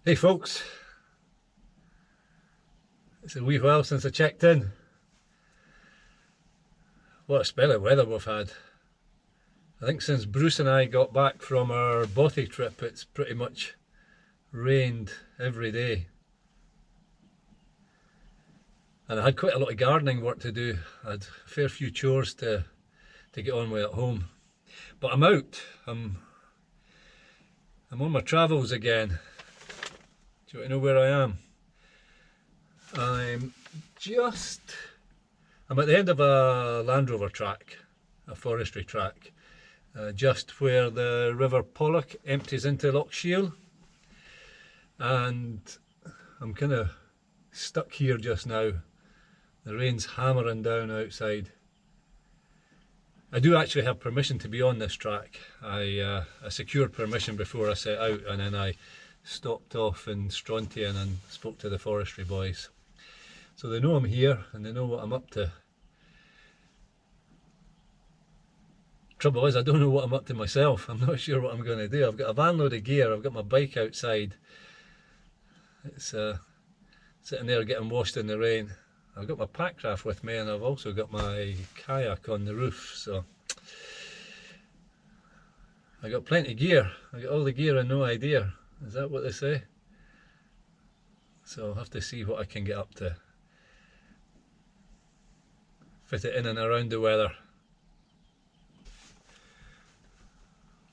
Hey folks, it's a wee while since I checked in. What a spell of weather we've had. I think since Bruce and I got back from our bothy trip it's pretty much rained every day. And I had quite a lot of gardening work to do. I had a fair few chores to get on with at home. But I'm out. I'm on my travels again. Do you want to know where I am? I'm at the end of a Land Rover track, a forestry track, just where the River Pollock empties into Loch Shiel, and I'm kind of stuck here just now. The rain's hammering down outside. I do actually have permission to be on this track. I secured permission before I set out, and then I stopped off in Strontian and spoke to the forestry boys. So they know I'm here and they know what I'm up to. Trouble is, I don't know what I'm up to myself. I'm not sure what I'm going to do. I've got a van load of gear, I've got my bike outside. It's sitting there getting washed in the rain. I've got my Packraft with me and I've also got my kayak on the roof, so I got plenty of gear. I got all the gear and no idea. Is that what they say? So I'll have to see what I can get up to. Fit it in and around the weather.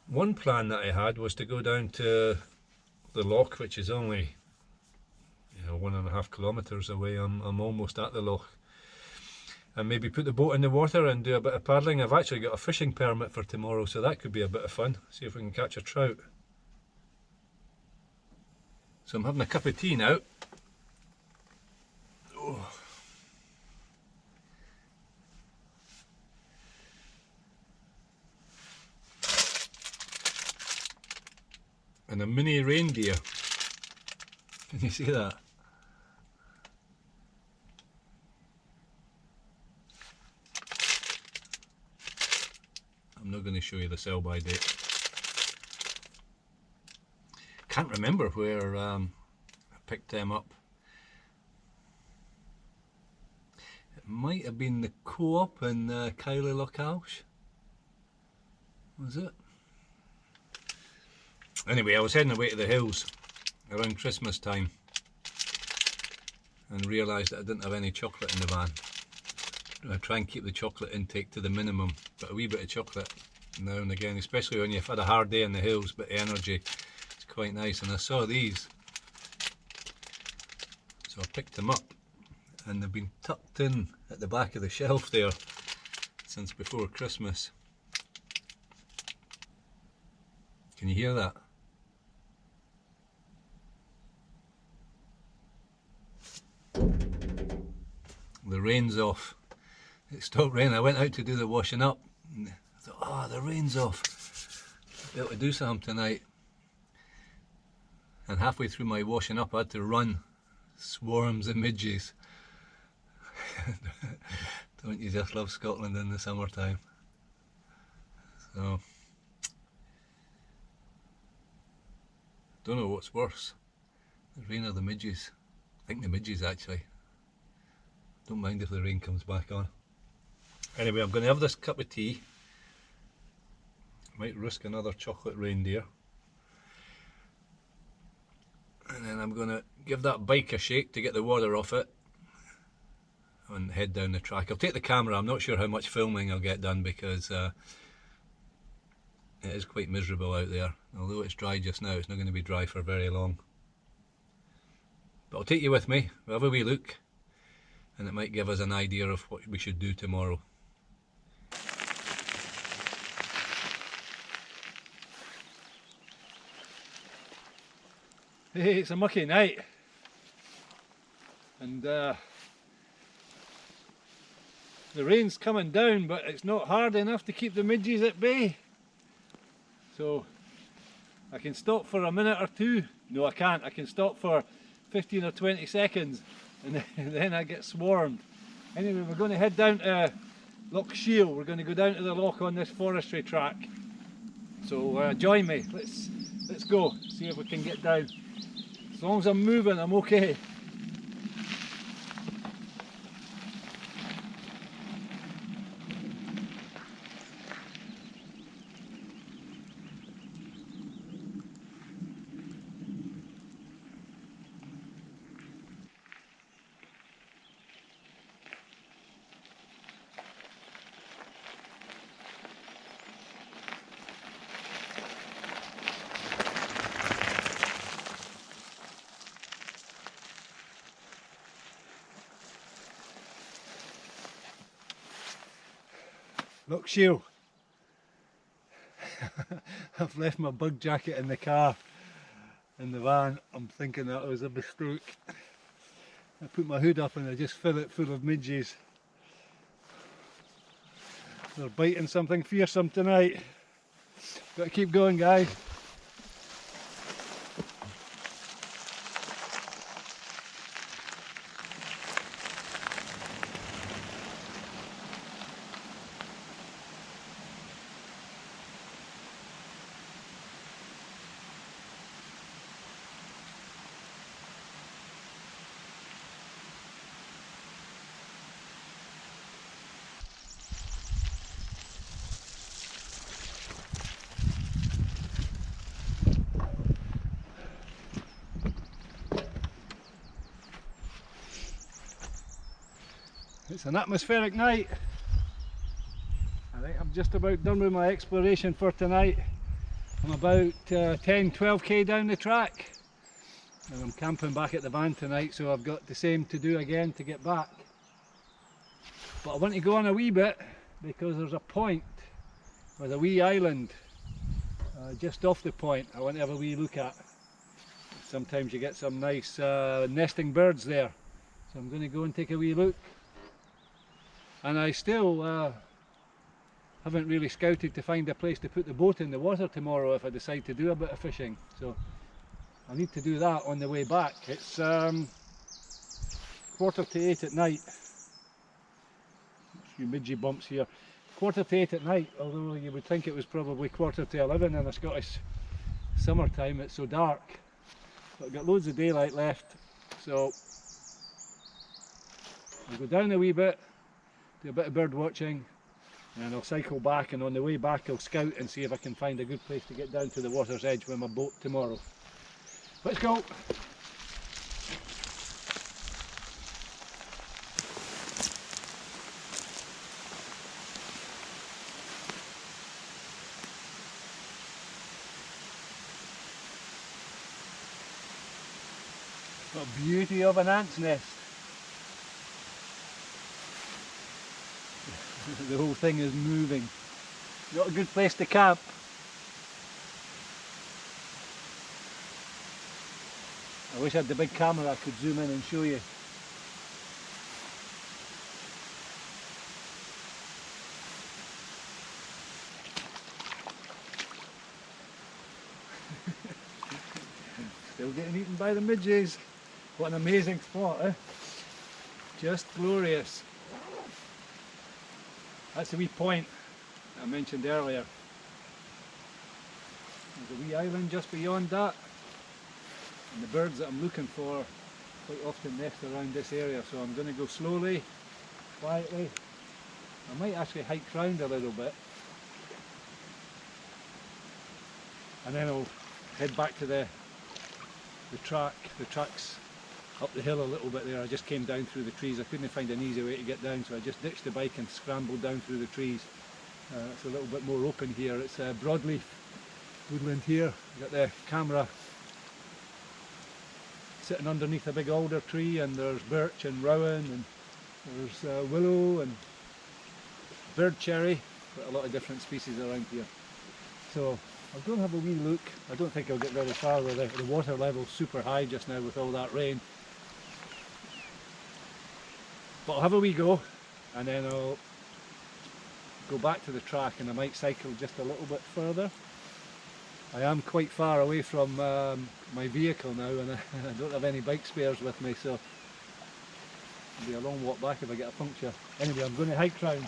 One plan that I had was to go down to the loch, which is only 1.5 kilometres away. I'm almost at the loch, and maybe put the boat in the water and do a bit of paddling. I've actually got a fishing permit for tomorrow, so that could be a bit of fun. See if we can catch a trout. So I'm having a cup of tea now. Oh. And a mini reindeer. Can you see that? I'm not going to show you the sell by date. Can't remember where I picked them up. It might have been the Co-op in Kylie Loch Shiel. Was it? Anyway, I was heading away to the hills around Christmas time and realised that I didn't have any chocolate in the van. I try and keep the chocolate intake to the minimum, but a wee bit of chocolate now and again, especially when you've had a hard day in the hills, but energy, it's quite nice. And I saw these, so I picked them up, and they've been tucked in at the back of the shelf there since before Christmas. Can you hear that? The rain's off. It stopped raining. I went out to do the washing up and I thought, oh, the rain's off. I'll be able to do something tonight. And halfway through my washing up I had to run. Swarms of midges. Don't you just love Scotland in the summertime? So don't know what's worse, the rain or the midges. I think the midges actually. Don't mind if the rain comes back on. Anyway, I'm going to have this cup of tea. Might risk another chocolate reindeer. And then I'm going to give that bike a shake to get the water off it and head down the track. I'll take the camera. I'm not sure how much filming I'll get done because it is quite miserable out there. Although it's dry just now, it's not going to be dry for very long. But I'll take you with me. We'll have a wee look and it might give us an idea of what we should do tomorrow. Hey, it's a mucky night and the rain's coming down, but it's not hard enough to keep the midges at bay. So I can stop for a minute or two. No, I can't. I can stop for 15 or 20 seconds and then I get swarmed. Anyway, we're going to head down to Loch Shiel. We're going to go down to the loch on this forestry track. So join me. Let's go see if we can get down. As long as I'm moving, I'm okay. Loch Shiel. I've left my bug jacket in the car, in the van. I'm thinking that was a mistake. I put my hood up and I just fill it full of midges. They're biting something fearsome tonight. Got to keep going, guys. It's an atmospheric night. I think I'm just about done with my exploration for tonight. I'm about 10-12k down the track and I'm camping back at the van tonight, so I've got the same to do again to get back. But I want to go on a wee bit because there's a point with a wee island just off the point I want to have a wee look at. Sometimes you get some nice nesting birds there, so I'm going to go and take a wee look. And I still haven't really scouted to find a place to put the boat in the water tomorrow if I decide to do a bit of fishing. So I need to do that on the way back. It's 7:45 at night. A few midgy bumps here. 7:45 at night, although you would think it was probably 11:15 in the Scottish summertime. It's so dark. But I've got loads of daylight left, so I'll go down a wee bit, do a bit of bird watching, and I'll cycle back, and on the way back I'll scout and see if I can find a good place to get down to the water's edge with my boat tomorrow. Let's go! What a beauty of an ant's nest. The whole thing is moving. Not a good place to camp. I wish I had the big camera I could zoom in and show you. Still getting eaten by the midges. What an amazing spot, eh? Just glorious. That's the wee point I mentioned earlier. There's a wee island just beyond that, and the birds that I'm looking for quite often nest around this area, so I'm going to go slowly, quietly. I might actually hike round a little bit, and then I'll head back to the track. The track's up the hill a little bit there. I just came down through the trees. I couldn't find an easy way to get down, so I just ditched the bike and scrambled down through the trees. It's a little bit more open here. It's broadleaf woodland here. I've got the camera sitting underneath a big alder tree, and there's birch and rowan, and there's willow and bird cherry. Got a lot of different species around here. So I'll go and have a wee look. I don't think I'll get very far with it. The water level's super high just now with all that rain. But I'll have a wee go, and then I'll go back to the track, and I might cycle just a little bit further. I am quite far away from my vehicle now, and I don't have any bike spares with me, so it'll be a long walk back if I get a puncture. Anyway, I'm going to hike round.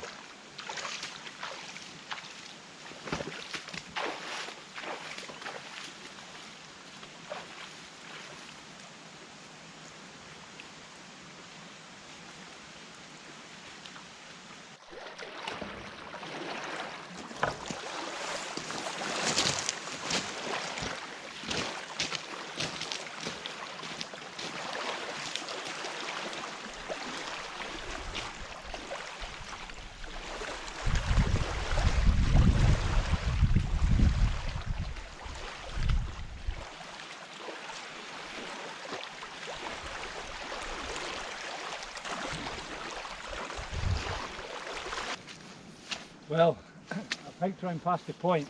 Well, I've hiked around past the point.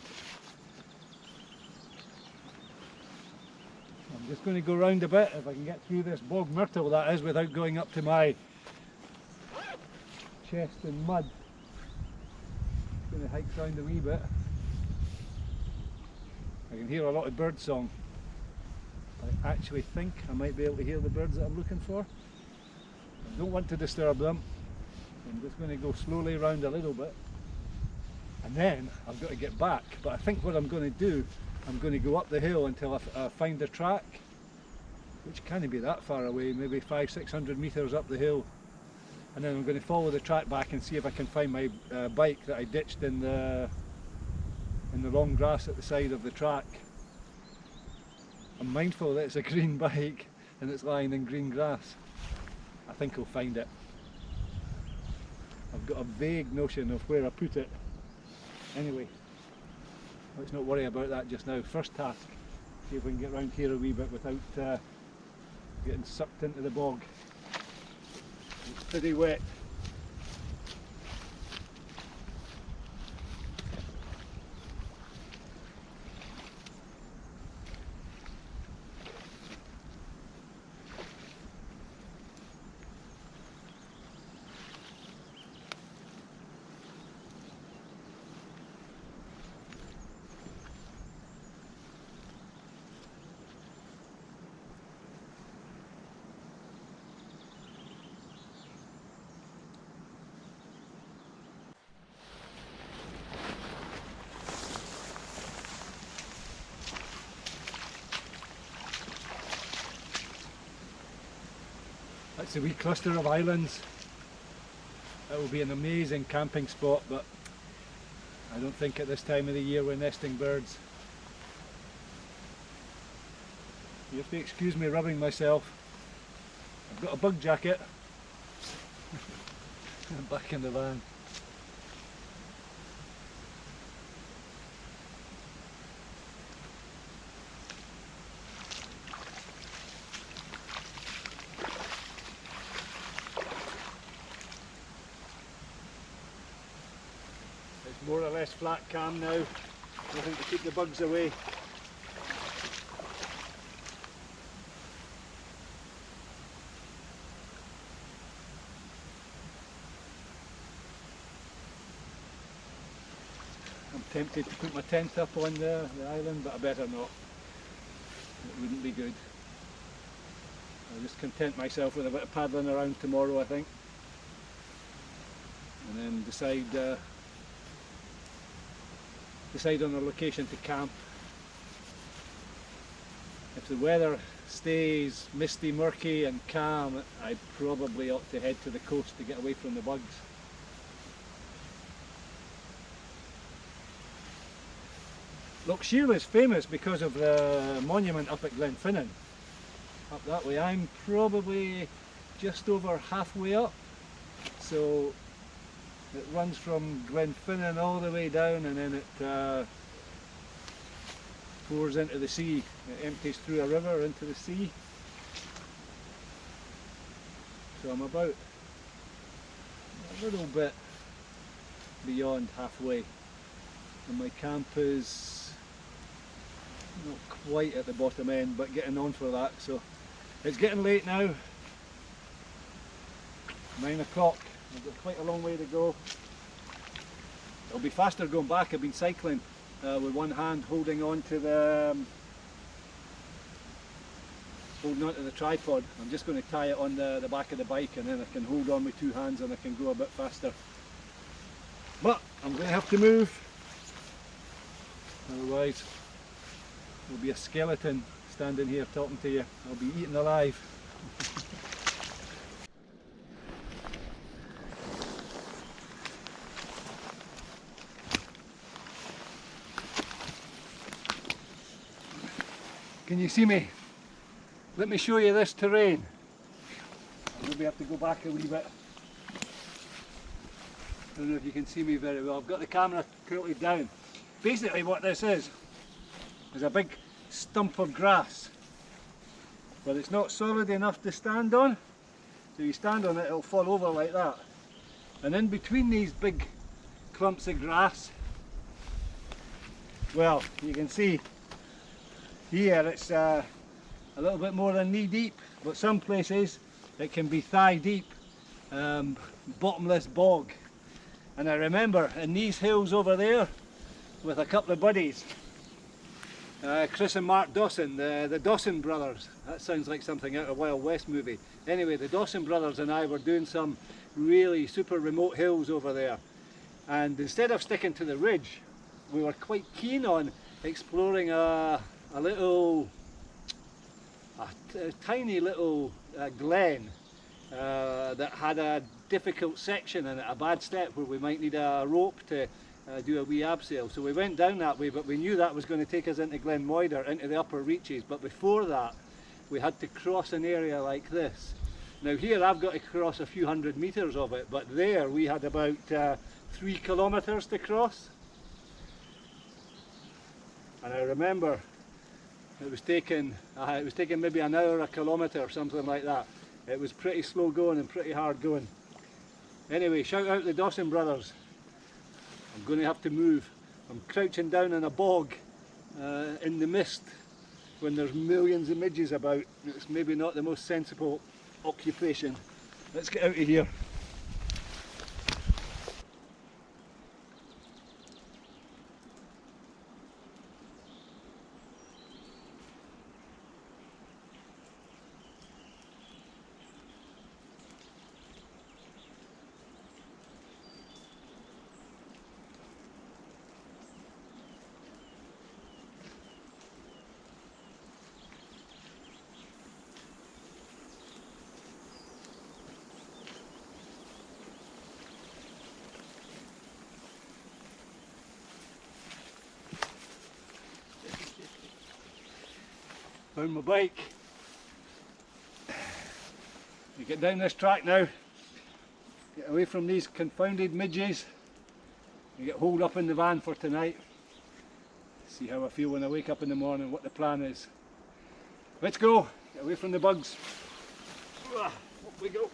I'm just going to go round a bit if I can get through this bog myrtle, that is, without going up to my chest in mud. Just going to hike round a wee bit. I can hear a lot of bird song. I actually think I might be able to hear the birds that I'm looking for. I don't want to disturb them. I'm just going to go slowly around a little bit. And then I've got to get back. But I think what I'm going to do, I'm going to go up the hill until I find a track, which can't be that far away, maybe 500-600 metres up the hill. And then I'm going to follow the track back and see if I can find my bike that I ditched in the long grass at the side of the track. I'm mindful that it's a green bike and it's lying in green grass. I think I'll find it. I've got a vague notion of where I put it. Anyway, let's not worry about that just now. First task, see if we can get round here a wee bit without getting sucked into the bog. It's pretty wet. That's a wee cluster of islands. That will be an amazing camping spot, but I don't think at this time of the year we're nesting birds. You have to excuse me rubbing myself. I've got a bug jacket. I'm back in the van. More or less flat calm now, nothing to keep the bugs away. I'm tempted to put my tent up on the island, but I better not. It wouldn't be good. I'll just content myself with a bit of paddling around tomorrow, I think, and then decide on a location to camp. If the weather stays misty, murky and calm, I probably ought to head to the coast to get away from the bugs. Loch Shiel is famous because of the monument up at Glenfinnan. Up that way, I'm probably just over halfway up, so it runs from Glenfinnan all the way down, and then it pours into the sea. It empties through a river into the sea. So I'm about a little bit beyond halfway, and my camp is not quite at the bottom end, but getting on for that. So it's getting late now, 9 o'clock. I've got quite a long way to go. It'll be faster going back. I've been cycling with one hand holding on to the tripod. I'm just going to tie it on the back of the bike, and then I can hold on with two hands and I can go a bit faster. But I'm going to have to move, otherwise there'll be a skeleton standing here talking to you. I'll be eaten alive. Can you see me? Let me show you this terrain. I'll maybe have to go back a wee bit. I don't know if you can see me very well. I've got the camera curled down. Basically what this is a big stump of grass, but it's not solid enough to stand on. So you stand on it, it'll fall over like that. And in between these big clumps of grass. Well, you can see here it's a little bit more than knee deep, but some places it can be thigh deep, bottomless bog. And I remember in these hills over there with a couple of buddies, Chris and Mark Dawson, the Dawson brothers. That sounds like something out of a Wild West movie. Anyway, the Dawson brothers and I were doing some really super remote hills over there, and instead of sticking to the ridge, we were quite keen on exploring a tiny little glen that had a difficult section and a bad step where we might need a rope to do a wee abseil. So we went down that way, but we knew that was going to take us into Glen Moider, into the upper reaches. But before that, we had to cross an area like this. Now here I've got to cross a few hundred metres of it, but there we had about 3 kilometres to cross. And I remember it was taking maybe an hour a kilometre or something like that. It was pretty slow going and pretty hard going. Anyway, shout out the Dawson brothers. I'm going to have to move. I'm crouching down in a bog in the mist when there's millions of midges about. It's maybe not the most sensible occupation. Let's get out of here. Found my bike. You get down this track now, get away from these confounded midges, you get holed up in the van for tonight. See how I feel when I wake up in the morning, what the plan is. Let's go, get away from the bugs. Up we go.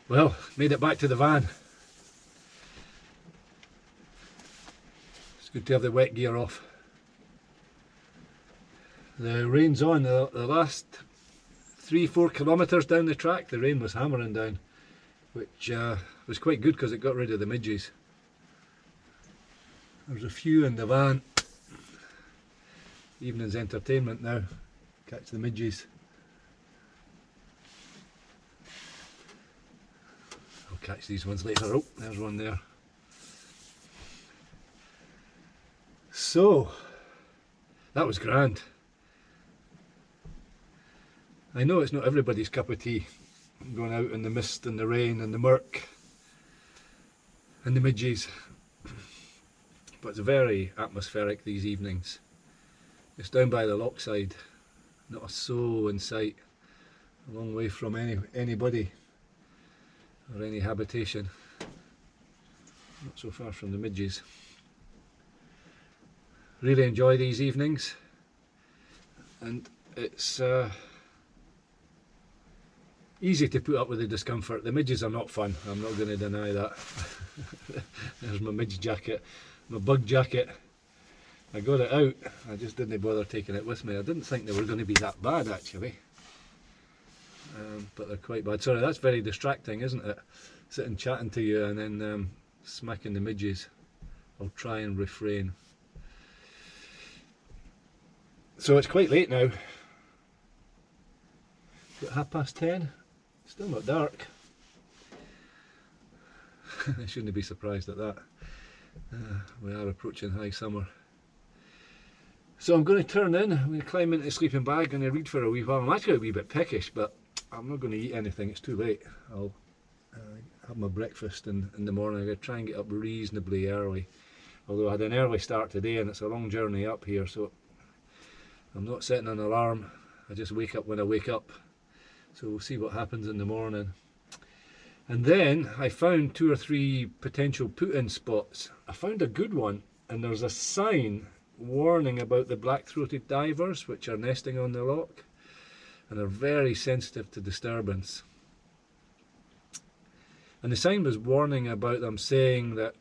Well, made it back to the van. It's good to have the wet gear off. The rain's on. The last 3-4 kilometres down the track the rain was hammering down, which was quite good because it got rid of the midges. There's a few in the van. Evening's entertainment now. Catch the midges. Catch these ones later. Oh, there's one there. So, that was grand. I know it's not everybody's cup of tea, going out in the mist and the rain and the murk and the midges, but it's very atmospheric these evenings. It's down by the loch side, not a soul in sight, a long way from anybody or any habitation, not so far from the midges. Really enjoy these evenings, and it's easy to put up with the discomfort. The midges are not fun, I'm not going to deny that. There's my midge jacket, my bug jacket. I got it out, I just didn't bother taking it with me. I didn't think they were going to be that bad actually. But they're quite bad. Sorry, that's very distracting, isn't it? Sitting chatting to you and then smacking the midges. I'll try and refrain. So it's quite late now. About 10:30. Still not dark. I shouldn't be surprised at that. We are approaching high summer. So I'm going to turn in. I'm going to climb into the sleeping bag and read for a wee while. I'm actually a wee bit peckish, but I'm not going to eat anything, it's too late. I'll have my breakfast in the morning. I'm going to try and get up reasonably early, although I had an early start today and it's a long journey up here, so I'm not setting an alarm. I just wake up when I wake up. So we'll see what happens in the morning. And then I found 2 or 3 potential put-in spots. I found a good one, and there's a sign warning about the black-throated divers, which are nesting on the loch and are very sensitive to disturbance. And the sign was warning about them, saying that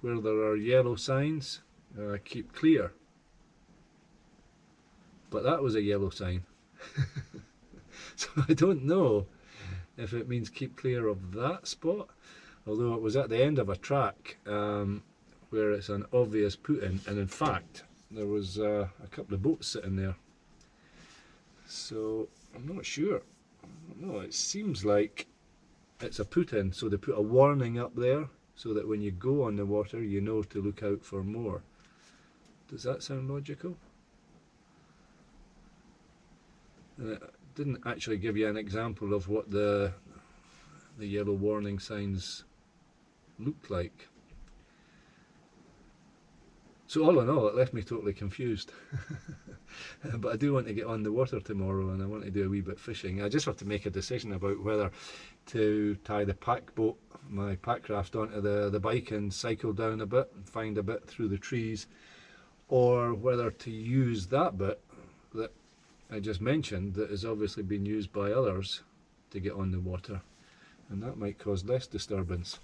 where there are yellow signs, keep clear. But that was a yellow sign. So I don't know if it means keep clear of that spot, although it was at the end of a track where it's an obvious put-in, and in fact there was a couple of boats sitting there. So I'm not sure. I don't know, it seems like it's a put-in, so they put a warning up there so that when you go on the water you know to look out for more. Does that sound logical? And it didn't actually give you an example of what the yellow warning signs looked like. So all in all, it left me totally confused. But I do want to get on the water tomorrow, and I want to do a wee bit fishing. I just have to make a decision about whether to tie the my Packraft onto the bike and cycle down a bit and find a bit through the trees, or whether to use that bit that I just mentioned that has obviously been used by others to get on the water, and that might cause less disturbance.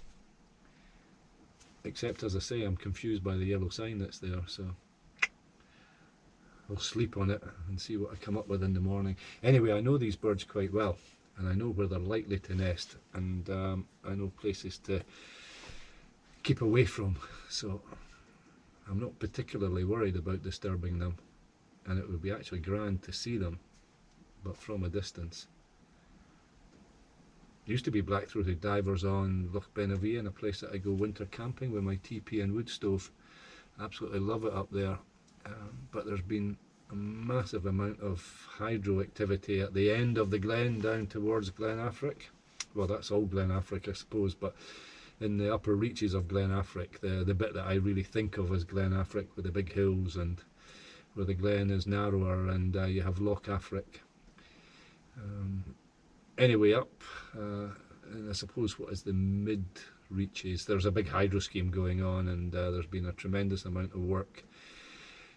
Except, as I say, I'm confused by the yellow sign that's there, so I'll sleep on it and see what I come up with in the morning. Anyway, I know these birds quite well, and I know where they're likely to nest, and I know places to keep away from, so I'm not particularly worried about disturbing them, and it would be actually grand to see them, but from a distance. Used to be black-throated divers on Loch Benavie, a place that I go winter camping with my TP and wood stove. Absolutely love it up there, but there's been a massive amount of hydro activity at the end of the glen down towards Glen Affric. Well, that's all Glen Affric, I suppose, but in the upper reaches of Glen Affric, the bit that I really think of as Glen Affric, with the big hills and where the glen is narrower, and you have Loch Affric. Anyway, up, and I suppose what is the mid reaches, there's a big hydro scheme going on, and there's been a tremendous amount of work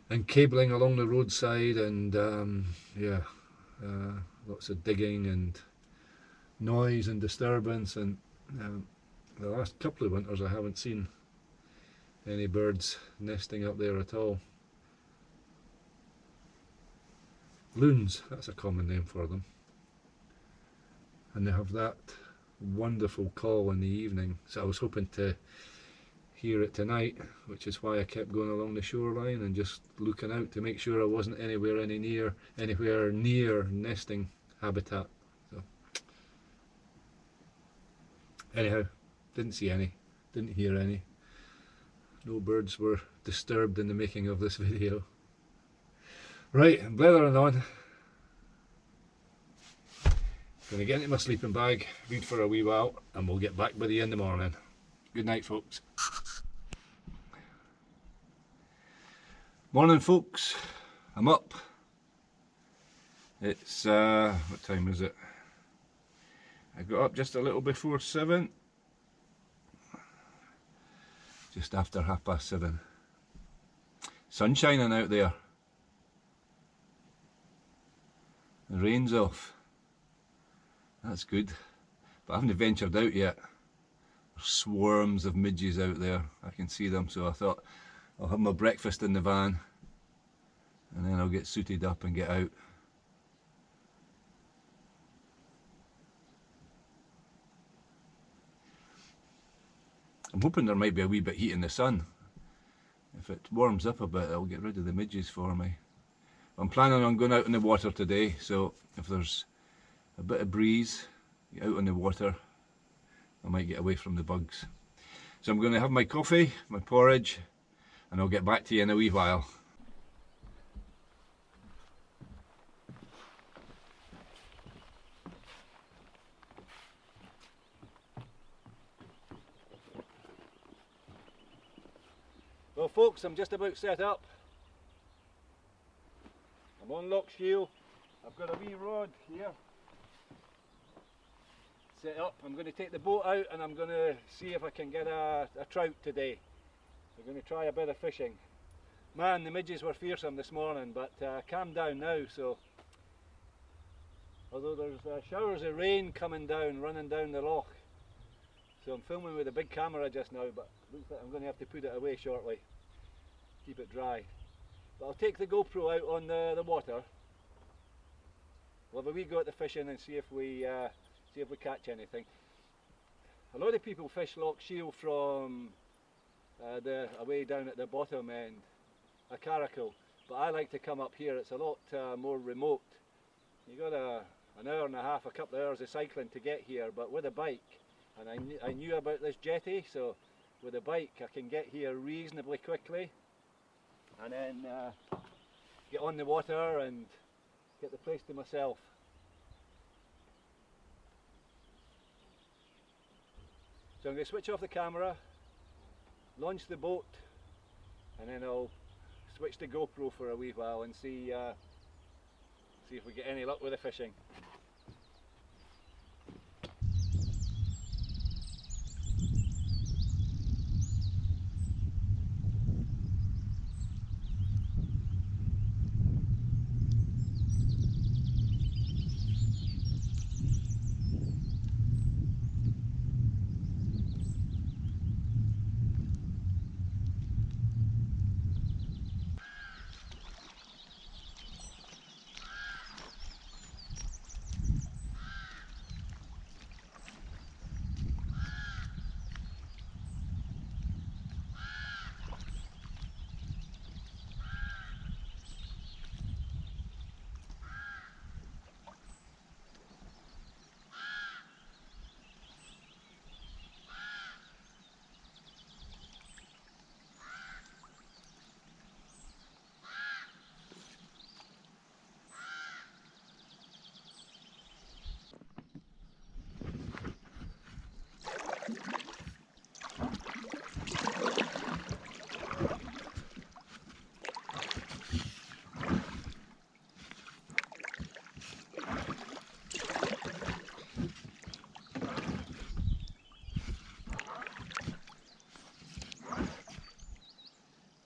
and cabling along the roadside, and lots of digging and noise and disturbance, and the last couple of winters I haven't seen any birds nesting up there at all. Loons, that's a common name for them. And they have that wonderful call in the evening, so I was hoping to hear it tonight, which is why I kept going along the shoreline and just looking out to make sure I wasn't anywhere near nesting habitat. So anyhow, didn't see any, didn't hear any. No birds were disturbed in the making of this video. Right, I'm blethering on. Going to get into my sleeping bag, read for a wee while, and we'll get back with you in the morning. Good night, folks. Morning, folks. I'm up. It's, what time is it? I got up just a little before 7. Just after 7:30. Sun shining out there. The rain's off. That's good, but I haven't ventured out yet. There's swarms of midges out there, I can see them, so I thought I'll have my breakfast in the van and then I'll get suited up and get out. I'm hoping there might be a wee bit heat in the sun. If it warms up a bit, it'll get rid of the midges for me. I'm planning on going out in the water today, so if there's a bit of breeze, out on the water, I might get away from the bugs. So I'm going to have my coffee, my porridge, and I'll get back to you in a wee while. Well folks, I'm just about set up. I'm on Loch Shiel. I've got a wee rod here set up. I'm going to take the boat out and I'm going to see if I can get a trout today. We're going to try a bit of fishing. Man, the midges were fearsome this morning, but calmed down now. So, although there's showers of rain coming down, running down the loch. So I'm filming with a big camera just now, but looks like I'm going to have to put it away shortly. Keep it dry. But I'll take the GoPro out on the water. We'll have a wee go at the fishing and see if we catch anything. A lot of people fish Loch Shiel from away down at the bottom end, a caracal, but I like to come up here. It's a lot more remote. You got an hour and a half, a couple of hours of cycling to get here, but with a bike, and I knew about this jetty, so with a bike I can get here reasonably quickly, and then get on the water and get the place to myself. So I'm going to switch off the camera, launch the boat, and then I'll switch the GoPro for a wee while and see if we get any luck with the fishing.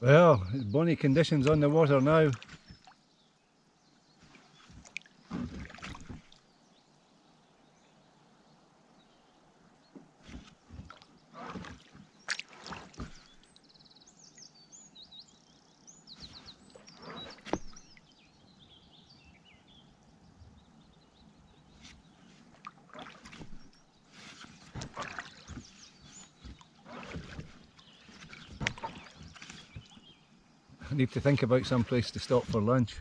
Well, it's bonny conditions on the water now. I need to think about some place to stop for lunch.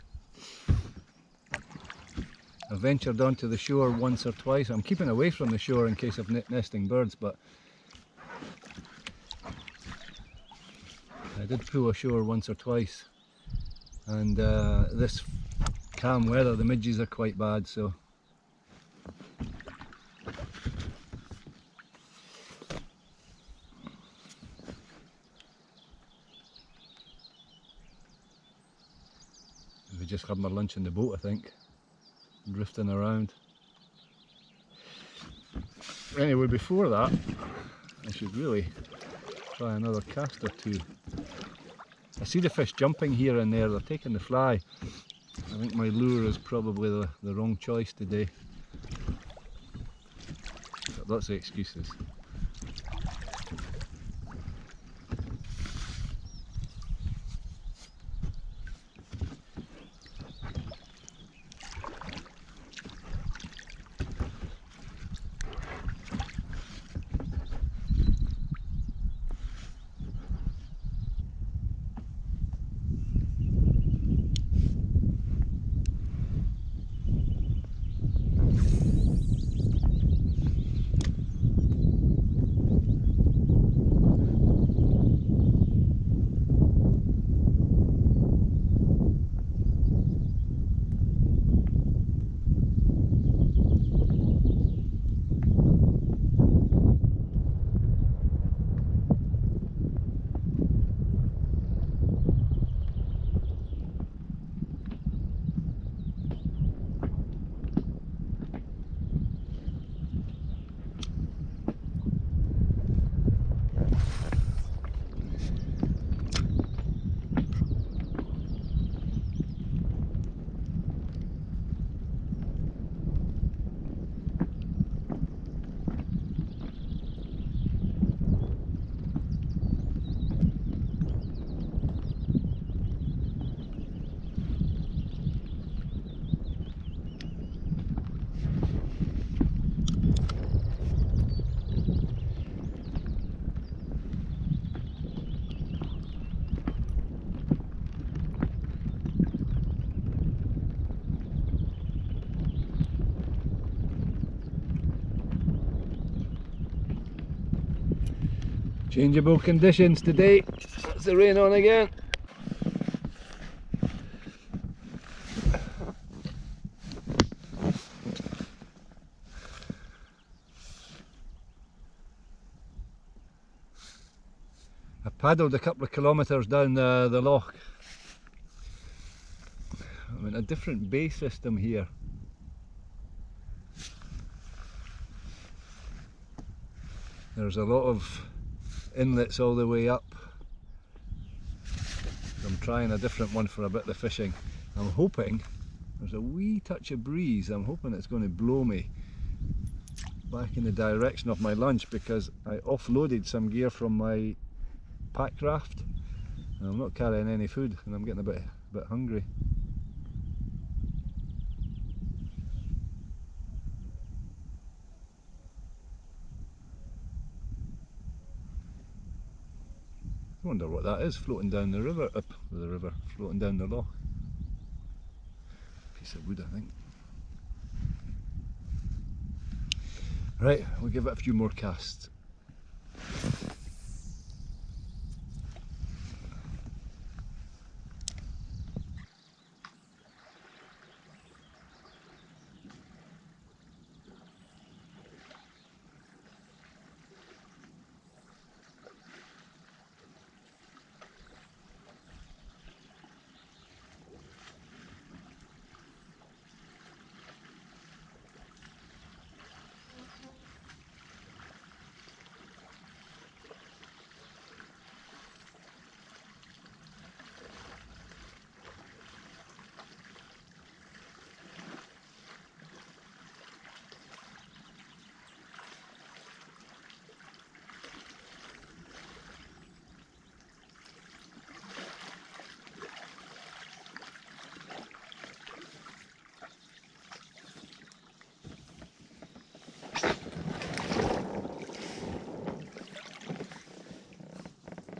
I've ventured onto the shore once or twice. I'm keeping away from the shore in case of nesting birds, but I did pull ashore once or twice, and this calm weather the midges are quite bad, so we just had my lunch in the boat, I think, drifting around. Anyway, before that I should really try another cast or two. I see the fish jumping here and there, they're taking the fly. I think my lure is probably the wrong choice today. Got lots of excuses. Changeable conditions today. It's the rain on again. I paddled a couple of kilometres down the loch. I'm in a different bay system here. There's a lot of inlets all the way up. I'm trying a different one for a bit of fishing. I'm hoping there's a wee touch of breeze. I'm hoping it's going to blow me back in the direction of my lunch, because I offloaded some gear from my Packraft and I'm not carrying any food and I'm getting a bit hungry. I wonder what that is floating down the river, floating down the loch. Piece of wood, I think. Right, we'll give it a few more casts.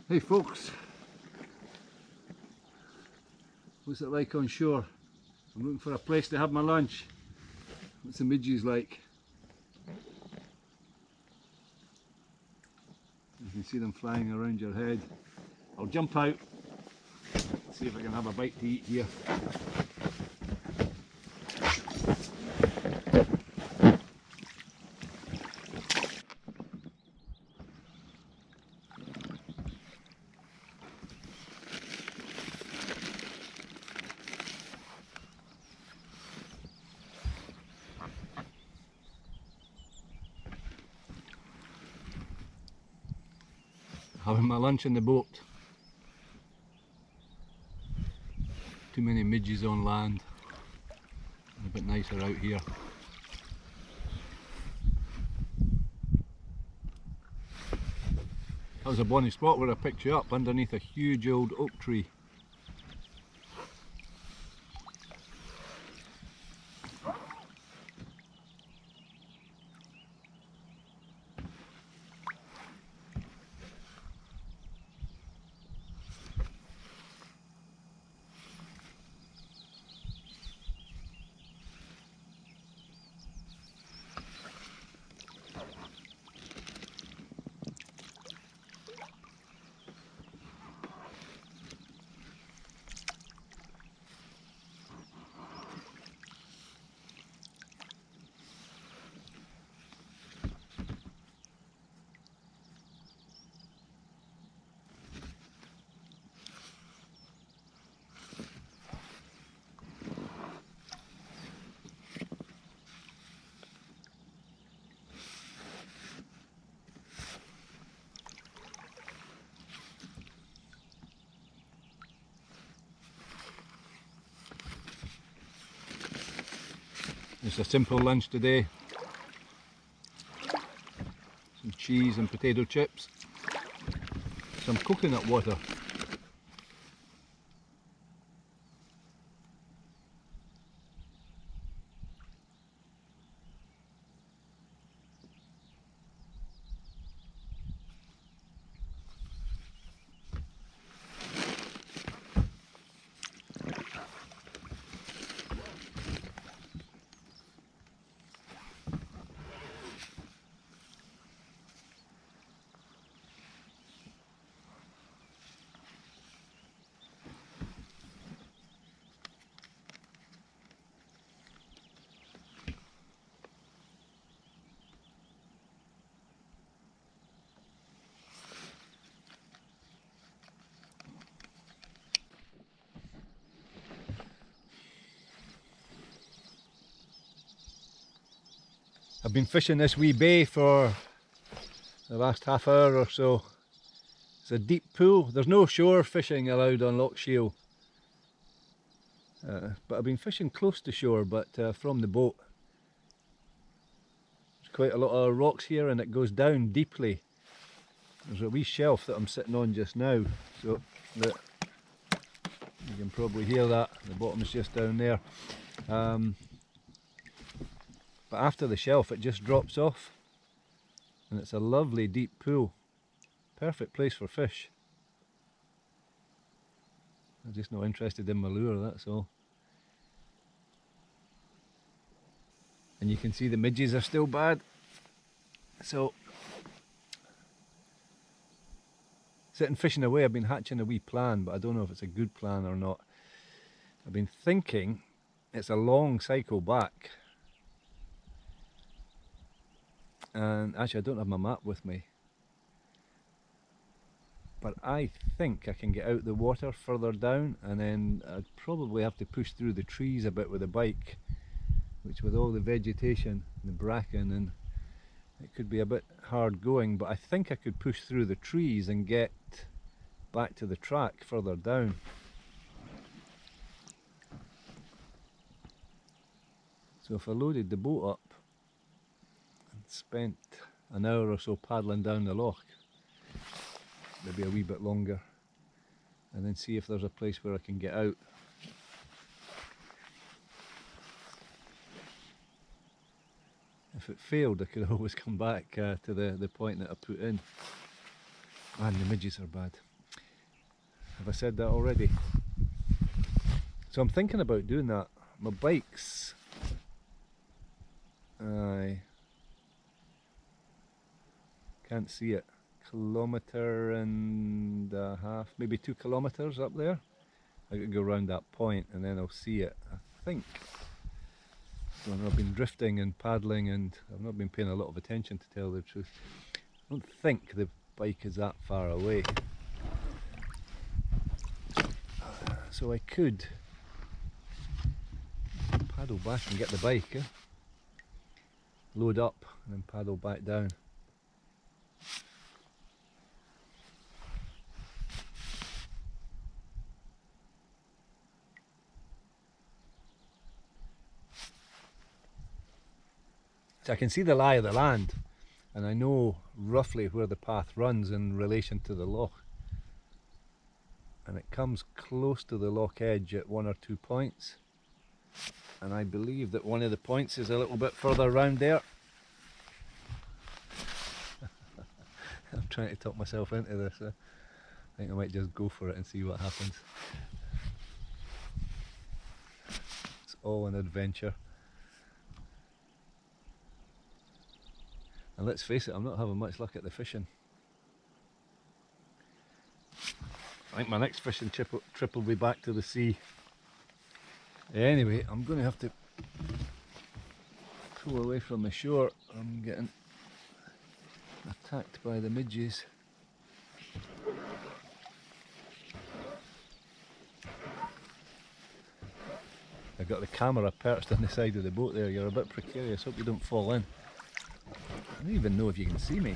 Hey folks, what's it like on shore? I'm looking for a place to have my lunch. What's the midges like? You can see them flying around your head. I'll jump out, see if I can have a bite to eat here. Having my lunch in the boat. Too many midges on land. A bit nicer out here. That was a bonny spot where I picked you up, underneath a huge old oak tree. It's a simple lunch today. Some cheese and potato chips. Some coconut water. I've been fishing this wee bay for the last half hour or so. It's a deep pool. There's no shore fishing allowed on Loch Shiel. But I've been fishing close to shore, but from the boat. There's quite a lot of rocks here and it goes down deeply. There's a wee shelf that I'm sitting on just now, so that you can probably hear that. The bottom is just down there. But after the shelf it just drops off and it's a lovely deep pool. Perfect place for fish. I'm just not interested in my lure, that's all. And you can see the midges are still bad. So, sitting fishing away, I've been hatching a wee plan, but I don't know if it's a good plan or not. I've been thinking it's a long cycle back. And actually I don't have my map with me. But I think I can get out the water further down, and then I'd probably have to push through the trees a bit with the bike, which with all the vegetation, the bracken, and it could be a bit hard going, but I think I could push through the trees and get back to the track further down. So if I loaded the boat up and spent an hour or so paddling down the loch, maybe a wee bit longer, and then see if there's a place where I can get out. If it failed, I could always come back to the point that I put in. Man, the midges are bad. Have I said that already? So I'm thinking about doing that. My bike's... I can't see it. 1.5 kilometres, maybe 2 kilometres up there. I could go round that point and then I'll see it, I think. So I've been drifting and paddling and I've not been paying a lot of attention, to tell the truth. I don't think the bike is that far away. So I could paddle back and get the bike, load up and then paddle back down. So I can see the lie of the land and I know roughly where the path runs in relation to the loch, and it comes close to the loch edge at 1 or 2 points, and I believe that one of the points is a little bit further round there. I'm trying to talk myself into this. I think I might just go for it and see what happens. It's all an adventure. And let's face it, I'm not having much luck at the fishing. I think my next fishing trip will be back to the sea. Anyway, I'm going to have to pull away from the shore. I'm getting attacked by the midges. I've got the camera perched on the side of the boat there. You're a bit precarious, hope you don't fall in. I don't even know if you can see me.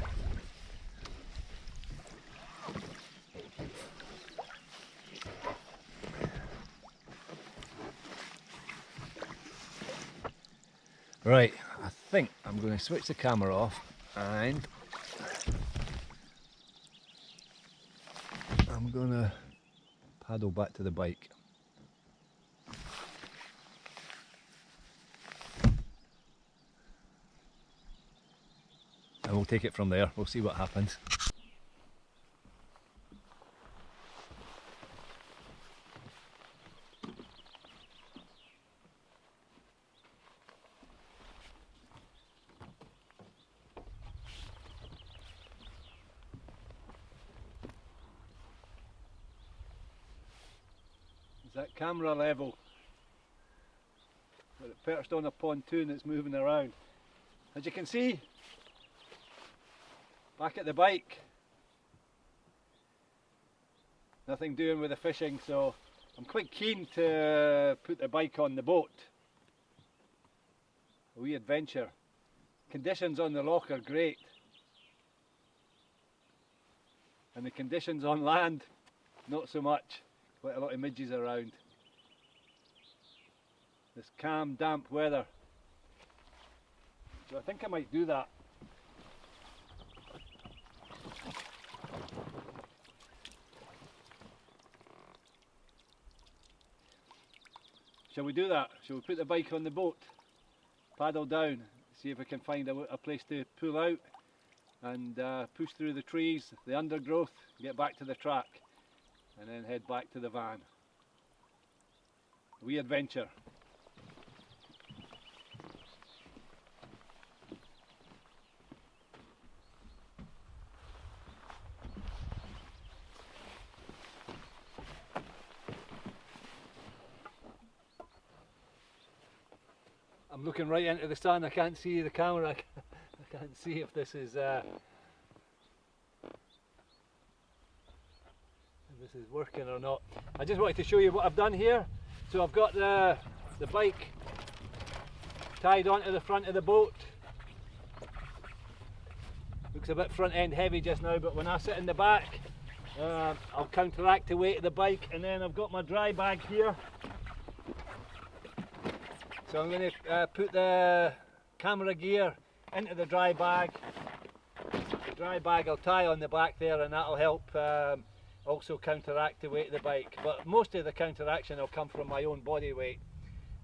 Right, I think I'm going to switch the camera off and I'm going to paddle back to the bike. And we'll take it from there, we'll see what happens. Is that camera level? Got it perched on a pontoon that's moving around. As you can see, back at the bike, nothing doing with the fishing, so I'm quite keen to put the bike on the boat. A wee adventure. conditions on the loch are great, and the conditions on land not so much. Quite a lot of midges around. This calm, damp weather. So I think I might do that. Shall we do that? Shall we put the bike on the boat, paddle down, see if we can find a place to pull out and push through the trees, the undergrowth, get back to the track and then head back to the van. A wee adventure. I'm looking right into the sun. I can't see the camera. I can't see if this is working or not. I just wanted to show you what I've done here. So I've got the bike tied onto the front of the boat. Looks a bit front end heavy just now, but when I sit in the back, I'll counteract the weight of the bike, and then I've got my dry bag here. So I'm going to put the camera gear into the dry bag. The dry bag I'll tie on the back there, and that'll help also counteract the weight of the bike. But most of the counteraction will come from my own body weight.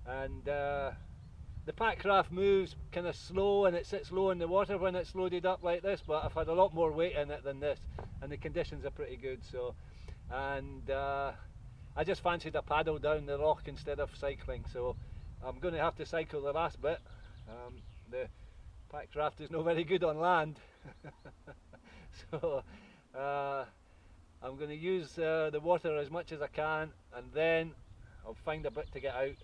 And the Packraft moves kind of slow, and it sits low in the water when it's loaded up like this, but I've had a lot more weight in it than this, and the conditions are pretty good. So, and I just fancied a paddle down the loch instead of cycling, so I'm going to have to cycle the last bit. The Packraft is not very good on land, so I'm going to use the water as much as I can, and then I'll find a bit to get out,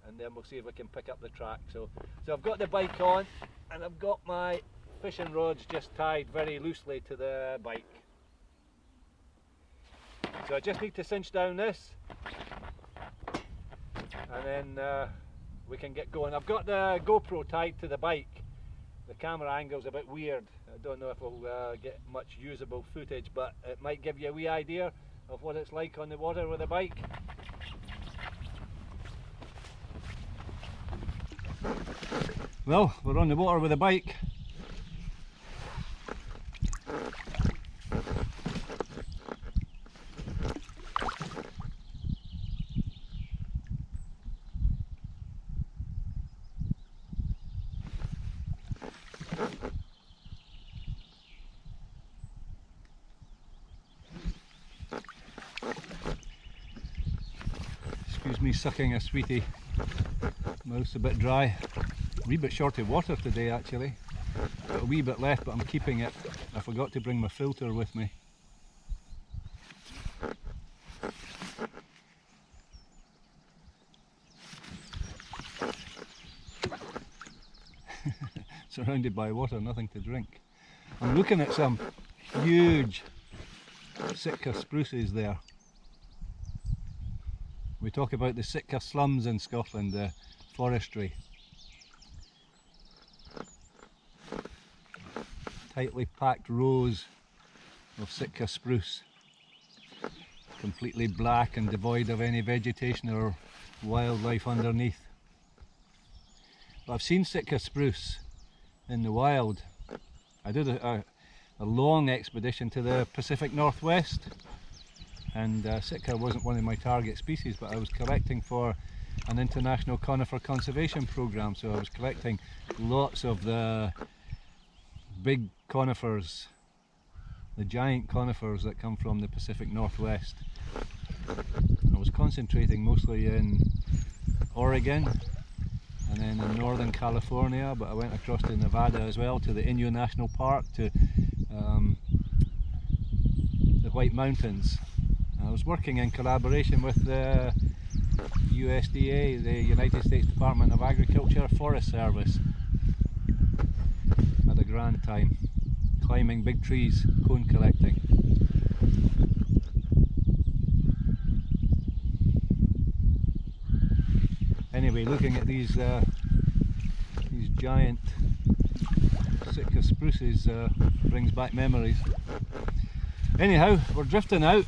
and then we'll see if I can pick up the track. So I've got the bike on, and I've got my fishing rods just tied very loosely to the bike. So I just need to cinch down this, and then we can get going. I've got the GoPro tied to the bike. The camera angle's a bit weird. I don't know if we'll get much usable footage, but it might give you a wee idea of what it's like on the water with a bike. Well, we're on the water with a bike. Excuse me sucking a sweetie. Mouth's a bit dry. A wee bit short of water today actually. Got a wee bit left, but I'm keeping it. I forgot to bring my filter with me. Surrounded by water, nothing to drink. I'm looking at some huge Sitka spruces there. We talk about the Sitka slums in Scotland, the forestry. Tightly packed rows of Sitka spruce, completely black and devoid of any vegetation or wildlife underneath. But I've seen Sitka spruce in the wild. I did a long expedition to the Pacific Northwest, and Sitka wasn't one of my target species, but I was collecting for an international conifer conservation program, so I was collecting lots of the big conifers, the giant conifers that come from the Pacific Northwest. I was concentrating mostly in Oregon and then in northern California, but I went across to Nevada as well, to the Inyo National Park, to the White Mountains. I was working in collaboration with the USDA, the United States Department of Agriculture Forest Service. Had a grand time, climbing big trees, cone collecting. Anyway, looking at these giant Sitka spruces brings back memories. Anyhow, we're drifting out.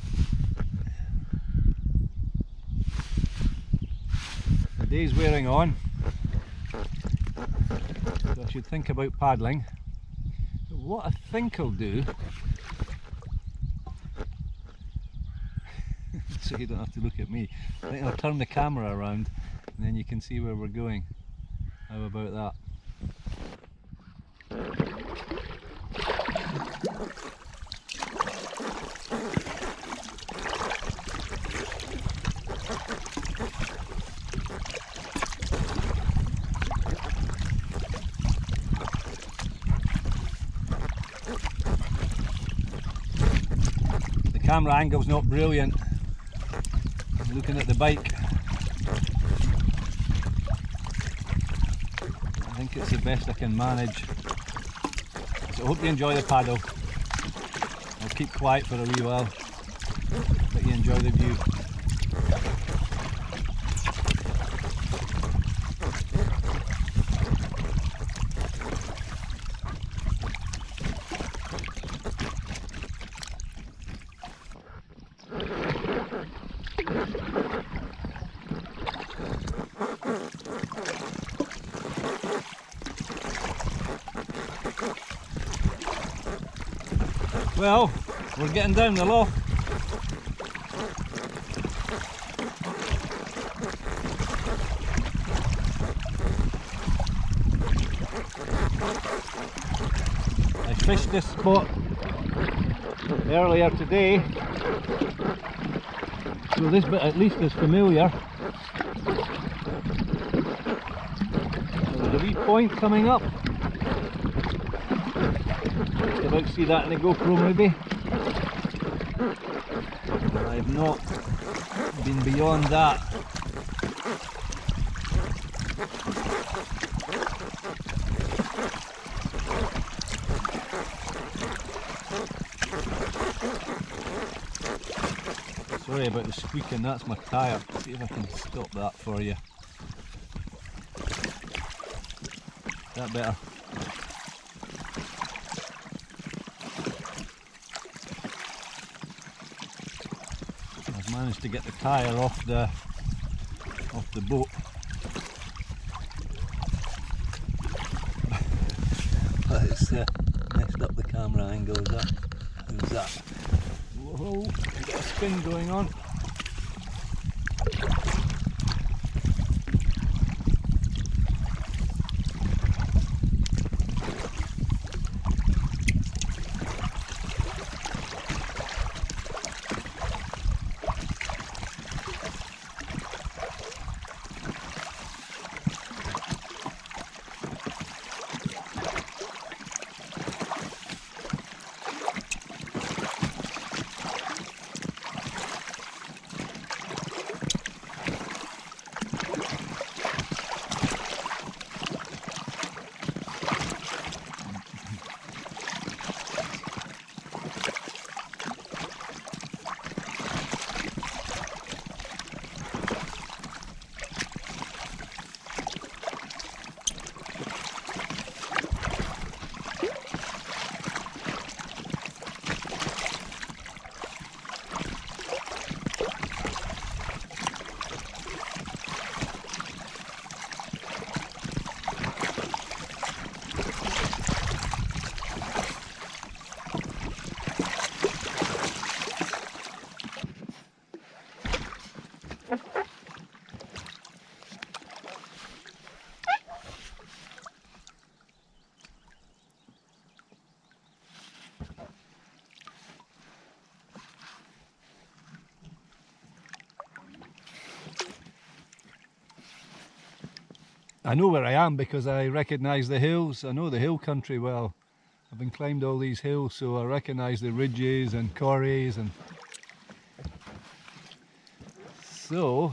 The day's wearing on, so I should think about paddling. So what I think I'll do, so you don't have to look at me, I think I'll turn the camera around and then you can see where we're going. How about that? The camera angle's not brilliant. I'm looking at the bike. I think it's the best I can manage. So I hope you enjoy the paddle. I'll keep quiet for a wee while, but you enjoy the view. Well, we're getting down the loch. I fished this spot earlier today, so this bit at least is familiar. There's a wee point coming up. Just about to see that in the GoPro maybe. And I've not been beyond that. Sorry about the squeaking, that's my tyre. See if I can stop that for you. That better. I've managed to get the tyre off the boat. But it's messed up the camera angle. How's that? Whoa, got a spin going on. I know where I am because I recognise the hills. I know the hill country well. I've been climbed all these hills, so I recognise the ridges and corries, and so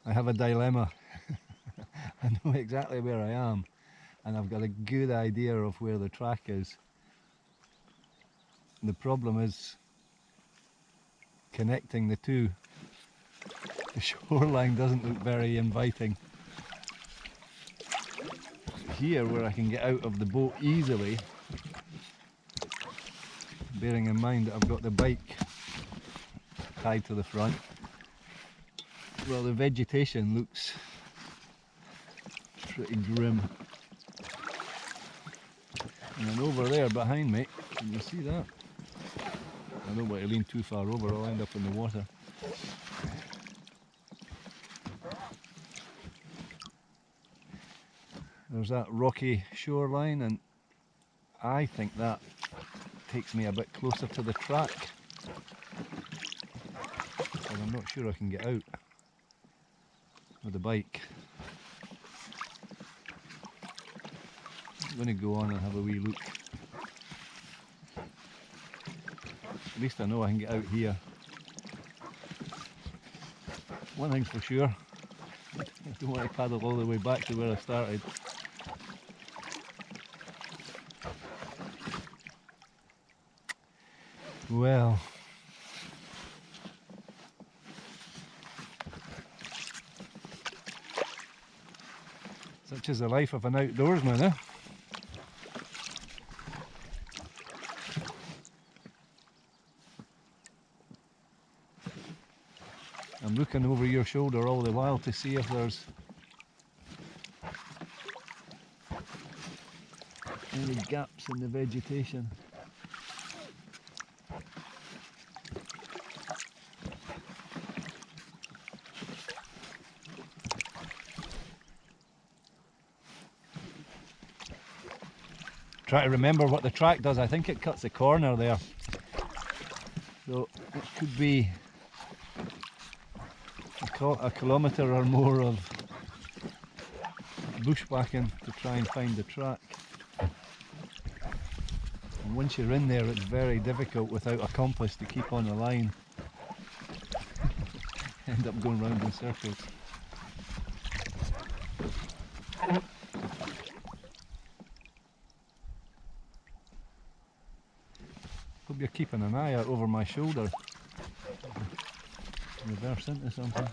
I have a dilemma. I know exactly where I am and I've got a good idea of where the track is. The problem is connecting the two. The shoreline doesn't look very inviting. Here, where I can get out of the boat easily, bearing in mind that I've got the bike tied to the front, well, the vegetation looks pretty grim. And then over there behind me, can you see that? I don't want to lean too far over, I'll end up in the water. There's that rocky shoreline, and I think that takes me a bit closer to the track. But I'm not sure I can get out with the bike. I'm going to go on and have a wee look. At least I know I can get out here. One thing's for sure, I don't want to paddle all the way back to where I started. Well, such is the life of an outdoorsman, eh? I'm looking over your shoulder all the while to see if there's any gaps in the vegetation. Try to remember what the track does. I think it cuts the corner there, so it could be a kilometre or more of bushwhacking to try and find the track. And once you're in there, it's very difficult without a compass to keep on the line. End up going round in circles. Hope you're keeping an eye out over my shoulder. Reverse into something.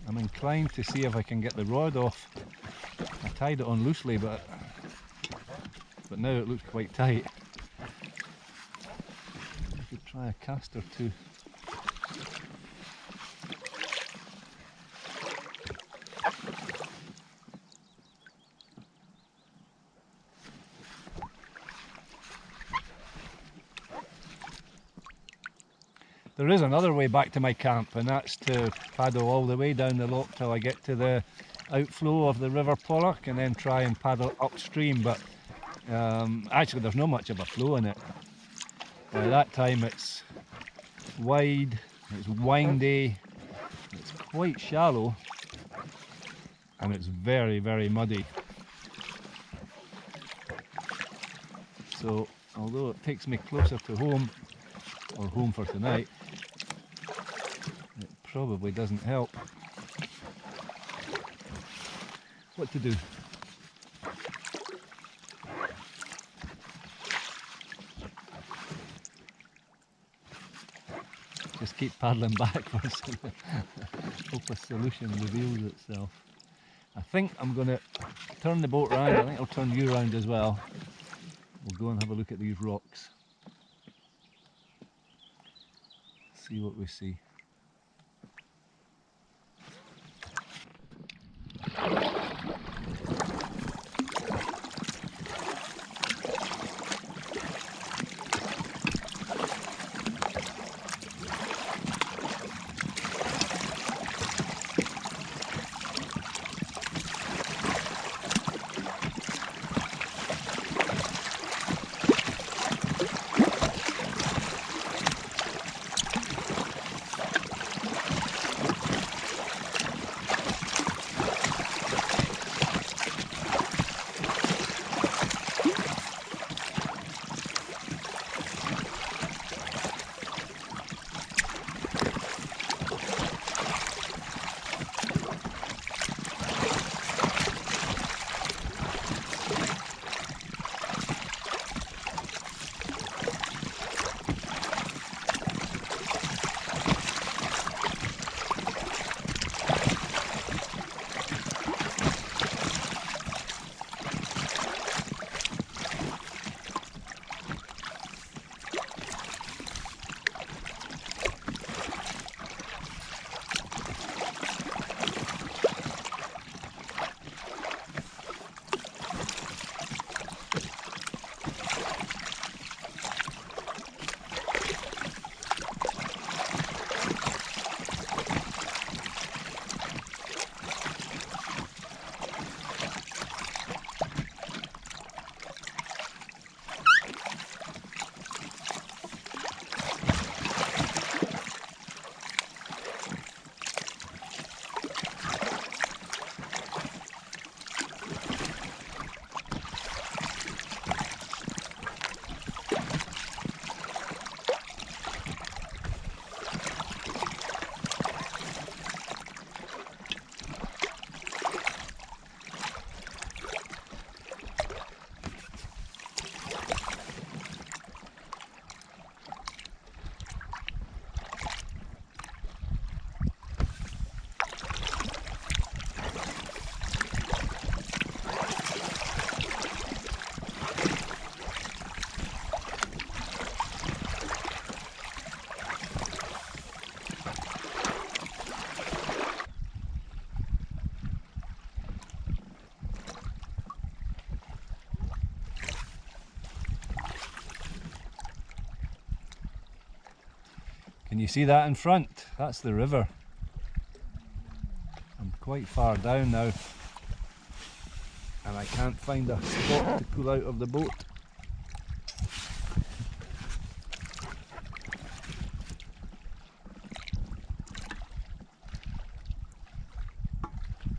I'm inclined to see if I can get the rod off. I tied it on loosely, but now it looks quite tight. I could try a cast or two. There is another way back to my camp, and that's to paddle all the way down the loch till I get to the outflow of the River Pollock and then try and paddle upstream, but actually there's not much of a flow in it. By that time it's wide, it's windy, it's quite shallow, and it's very, very muddy. So although it takes me closer to home, or home for tonight, it probably doesn't help. What to do? Just keep paddling backwards and hope a solution reveals itself. I think I'm going to turn the boat round. I think I'll turn you round as well. We'll go and have a look at these rocks. See what we see. Can you see that in front? That's the river. I'm quite far down now and I can't find a spot to pull out of the boat.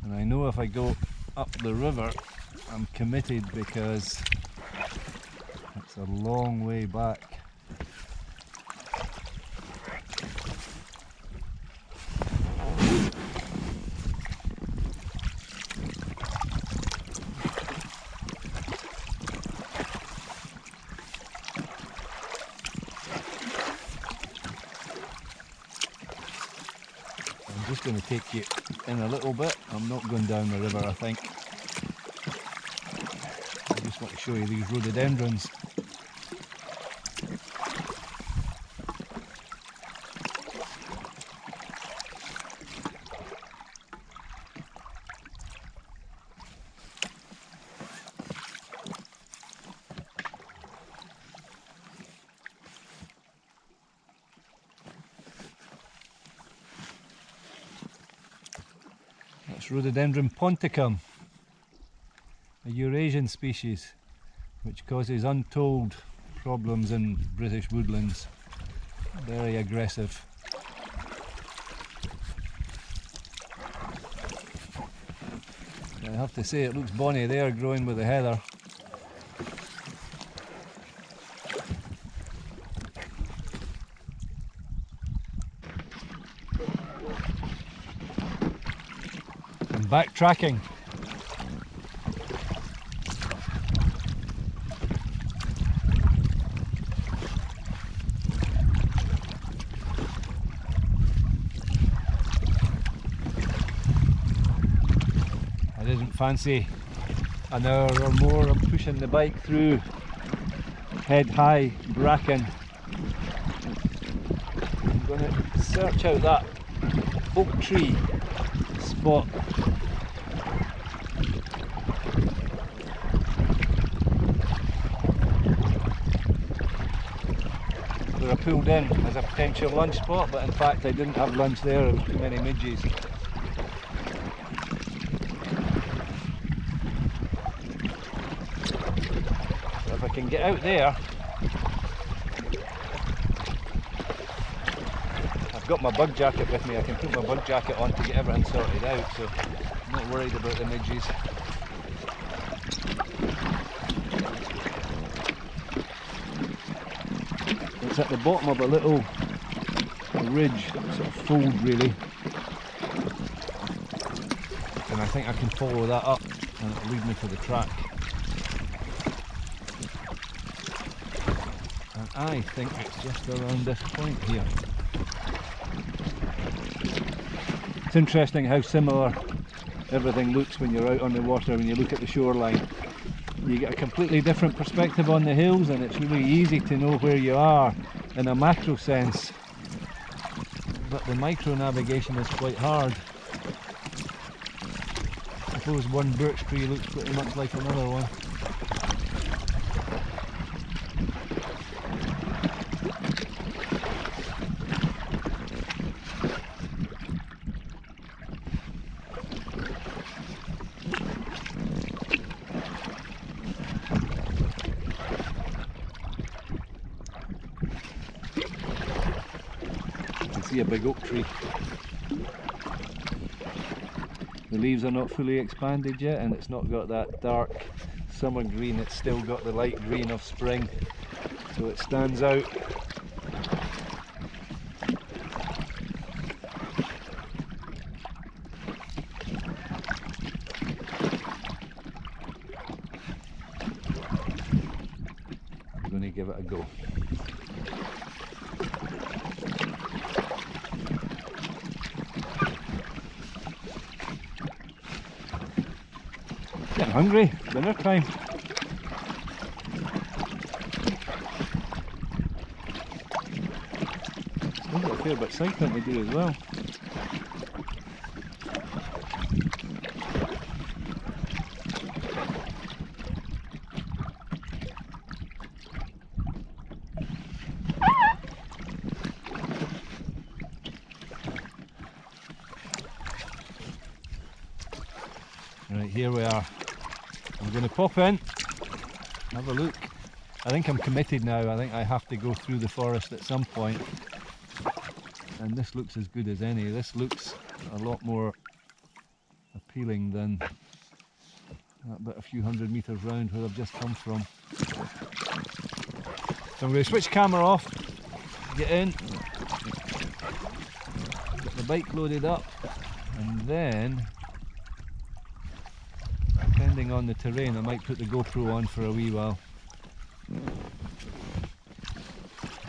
And I know if I go up the river I'm committed because it's a long way back. I'm just going to take you in a little bit. I'm not going down the river, I think. I just want to show you these rhododendrons. That's Rhododendron ponticum, a Eurasian species which causes untold problems in British woodlands. Very aggressive. I have to say it looks bonny there growing with the heather. I'm backtracking. I didn't fancy an hour or more of pushing the bike through head-high bracken. I'm going to search out that oak tree spot. Where I pulled in as a potential lunch spot, but in fact I didn't have lunch there, there was too many midges. So if I can get out there, I've got my bug jacket with me, I can put my bug jacket on to get everything sorted out, so I'm not worried about the midges. It's at the bottom of a little ridge, sort of fold really, and I think I can follow that up and it'll lead me to the track. And I think it's just around this point here. It's interesting how similar everything looks when you're out on the water, when you look at the shoreline. You get a completely different perspective on the hills and it's really easy to know where you are in a macro sense, but the micro navigation is quite hard. I suppose one birch tree looks pretty much like another one. See a big oak tree. The leaves are not fully expanded yet and it's not got that dark summer green, it's still got the light green of spring, so it stands out. I'm going to give it a go. Getting hungry, dinner time. Still got a fair bit of cycling to do as well. here we are. I'm going to pop in, have a look. I think I'm committed now. I think I have to go through the forest at some point. And this looks as good as any. This looks a lot more appealing than that bit a few hundred metres round where I've just come from. So I'm going to switch camera off, get in, get the bike loaded up, and then, depending on the terrain, I might put the GoPro on for a wee while. And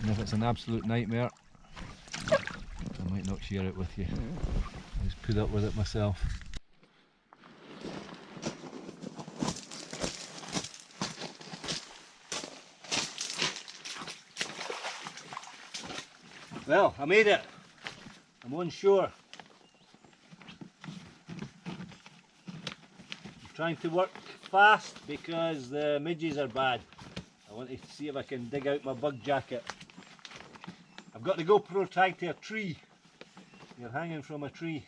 if it's an absolute nightmare, I might not share it with you. I just put up with it myself. Well, I made it. I'm on shore. I'm trying to work fast because the midges are bad. I want to see if I can dig out my bug jacket. I've got the GoPro tied to a tree. You're hanging from a tree.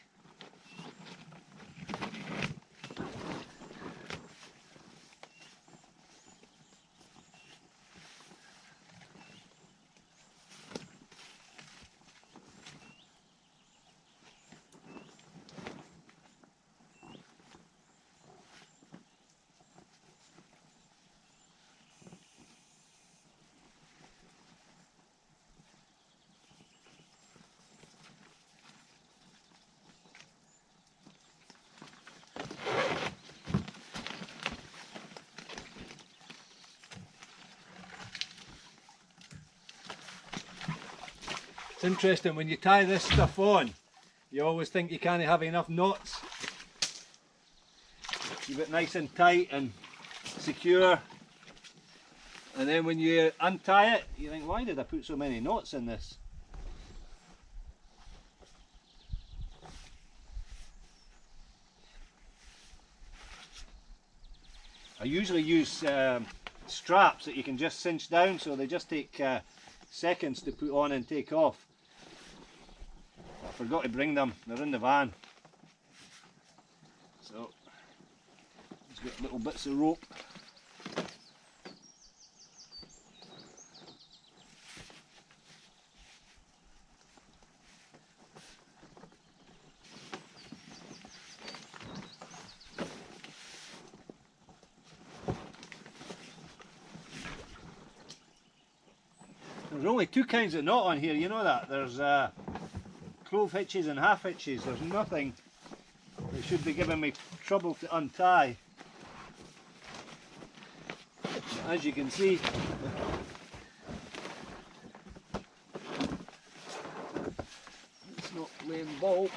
It's interesting, when you tie this stuff on, you always think you can't have enough knots. Keep it nice and tight and secure. And then when you untie it, you think, why did I put so many knots in this? I usually use straps that you can just cinch down, so they just take seconds to put on and take off. I forgot to bring them, they're in the van. So, just got little bits of rope. There's only two kinds of knot on here, you know that? There's clove hitches and half hitches. There's nothing that should be giving me trouble to untie. As you can see, it's not plain ball.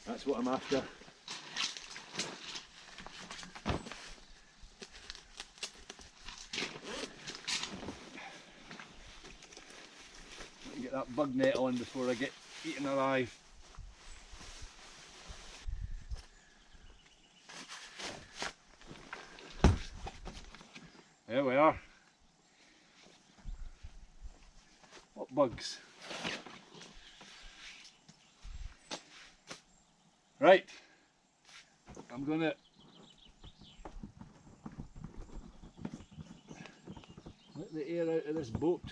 That's what I'm after. Get that bug net on before I get eaten alive. There we are. What bugs? Right, I'm going to let the air out of this boat.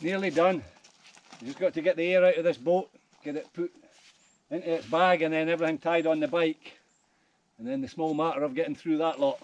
Nearly done. You just got to get the air out of this boat, get it put into its bag and then everything tied on the bike. And then the small matter of getting through that lot.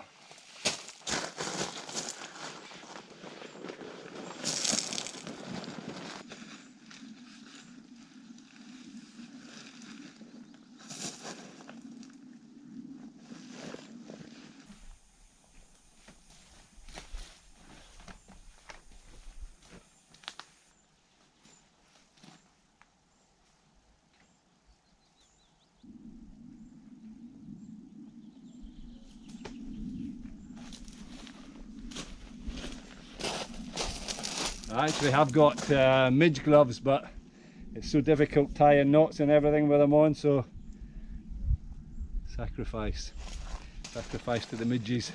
I actually have got midge gloves, but it's so difficult tying knots and everything with them on, so sacrifice to the midges.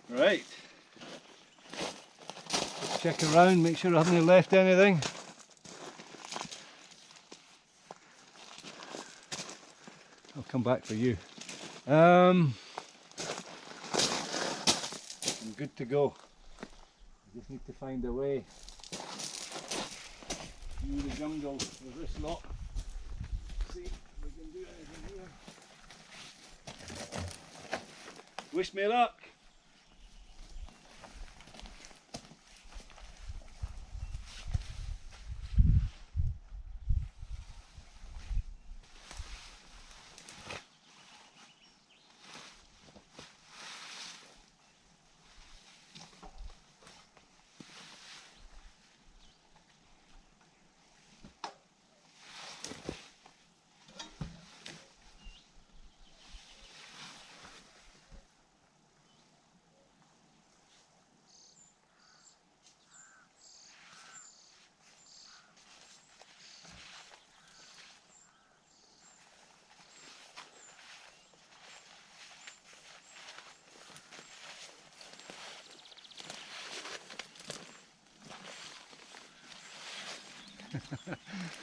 Right, check around, make sure I haven't left anything. I'll come back for you. I'm good to go. I just need to find a way through the jungle with this lot. See if we can do anything here. Wish me luck.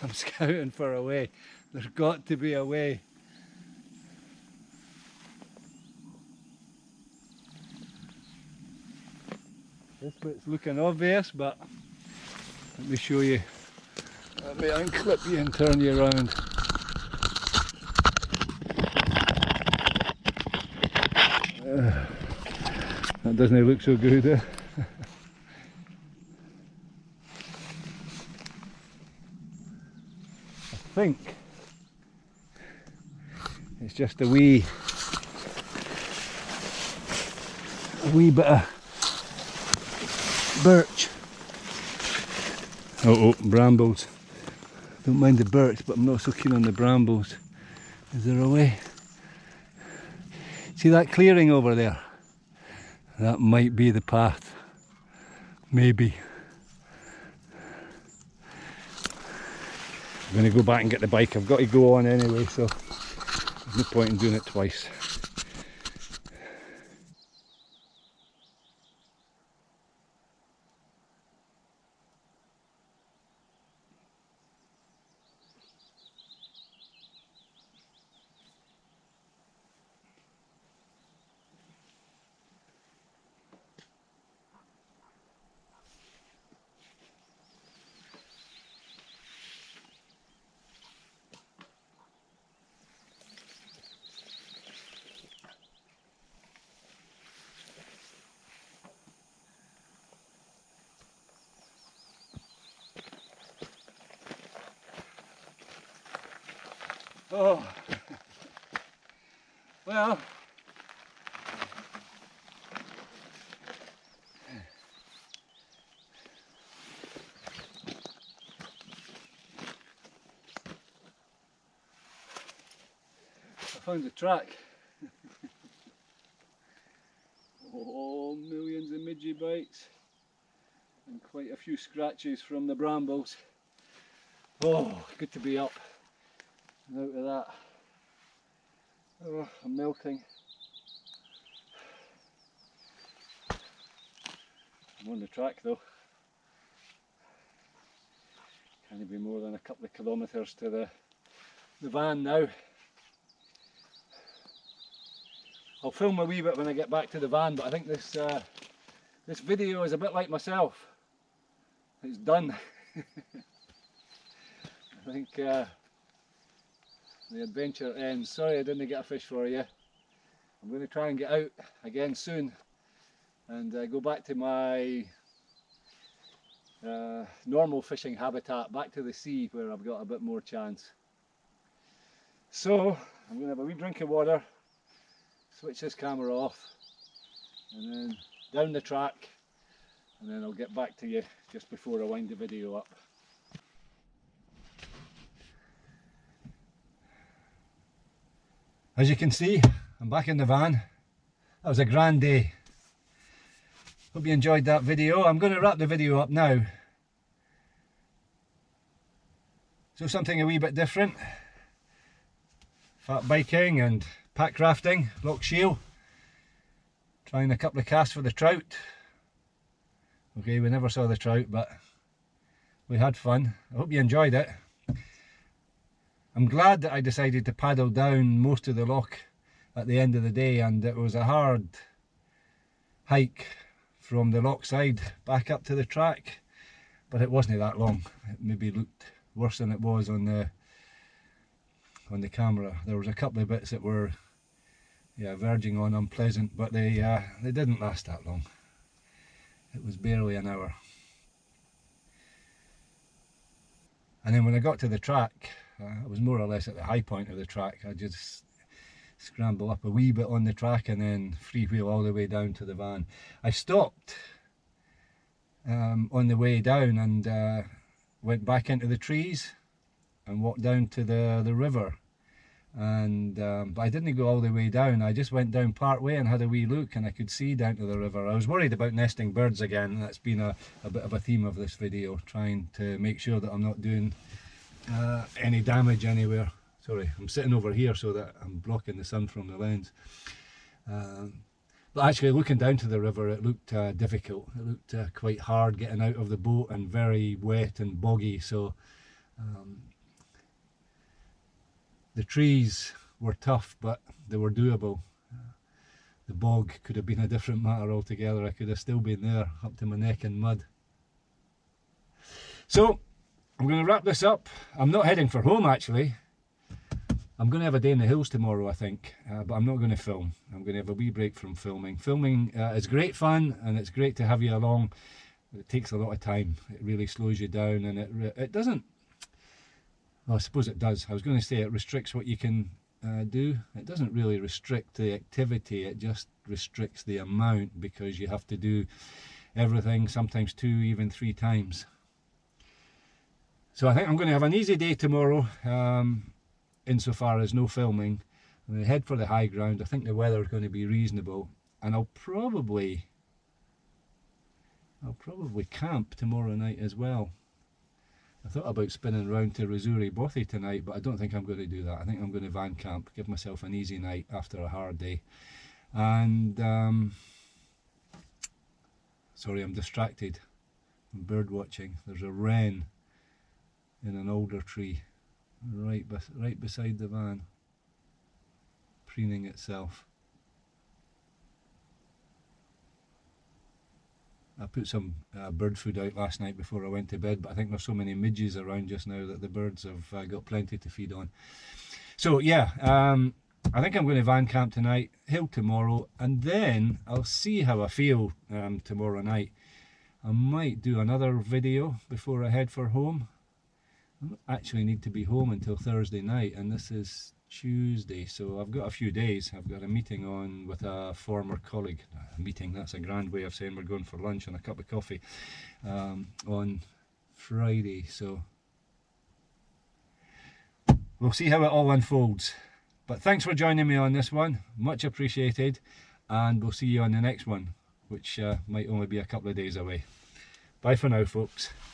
I'm scouting for a way. There's got to be a way. This bit's looking obvious, but let me show you. Let me unclip you and turn you around. That doesn't look so good, eh? I think it's just a wee bit of birch. Oh, brambles. Don't mind the birch, but I'm not so keen on the brambles. Is there a way? See that clearing over there? That might be the path. Maybe. I'm going to go back and get the bike. I've got to go on anyway, so there's no point in doing it twice. Oh, well, I found the track. Oh, millions of midgie bites and quite a few scratches from the brambles. Oh, good to be up and out of that. Oh, I'm melting. I'm on the track though. Can't be more than a couple of kilometres to the van now. I'll film a wee bit when I get back to the van, but I think this video is a bit like myself. It's done. I think the adventure ends. Sorry I didn't get a fish for you. I'm going to try and get out again soon and go back to my normal fishing habitat, back to the sea where I've got a bit more chance. So I'm going to have a wee drink of water, switch this camera off, and then down the track, and then I'll get back to you just before I wind the video up. As you can see, I'm back in the van. That was a grand day. Hope you enjoyed that video. I'm going to wrap the video up now. So something a wee bit different. Fat biking and pack rafting, Loch Shiel. Trying a couple of casts for the trout. Okay, we never saw the trout, but we had fun. I hope you enjoyed it. I'm glad that I decided to paddle down most of the loch at the end of the day, and it was a hard hike from the loch side back up to the track, but it wasn't that long. It maybe looked worse than it was on the camera. There was a couple of bits that were verging on unpleasant, but they didn't last that long. It was barely an hour. And then when I got to the track, I was more or less at the high point of the track. I just scramble up a wee bit on the track and then freewheel all the way down to the van. I stopped on the way down and went back into the trees and walked down to the river, and but I didn't go all the way down. I just went down part way and had a wee look, and I could see down to the river. I was worried about nesting birds again, and that's been a bit of a theme of this video, trying to make sure that I'm not doing any damage anywhere. Sorry, I'm sitting over here so that I'm blocking the sun from the lens. But actually looking down to the river, it looked difficult. It looked quite hard getting out of the boat and very wet and boggy, so the trees were tough, but they were doable. The bog could have been a different matter altogether. I could have still been there up to my neck in mud. So I'm going to wrap this up. I'm not heading for home actually. I'm going to have a day in the hills tomorrow, I think, but I'm not going to film. I'm going to have a wee break from filming. Filming is great fun, and it's great to have you along. It takes a lot of time. It really slows you down, and it doesn't, well, I suppose it does. I was going to say it restricts what you can do. It doesn't really restrict the activity, it just restricts the amount, because you have to do everything, sometimes 2, even 3 times. So I think I'm going to have an easy day tomorrow. Insofar as no filming. I'm going to head for the high ground. I think the weather is going to be reasonable, and I'll probably camp tomorrow night as well. I thought about spinning round to Risuri Bothy tonight, but I don't think I'm going to do that. I think I'm going to van camp, give myself an easy night after a hard day. And sorry, I'm distracted. I'm bird watching. There's a wren in an alder tree right beside the van, preening itself. I put some bird food out last night before I went to bed, but I think there's so many midges around just now that the birds have got plenty to feed on. So yeah, I think I'm going to van camp tonight, hill tomorrow, and then I'll see how I feel tomorrow night. I might do another video before I head for home. I don't actually need to be home until Thursday night, and this is Tuesday, so I've got a few days. I've got a meeting on with a former colleague. A meeting, that's a grand way of saying we're going for lunch and a cup of coffee on Friday, so we'll see how it all unfolds. But thanks for joining me on this one, much appreciated, and we'll see you on the next one, which might only be a couple of days away. Bye for now, folks.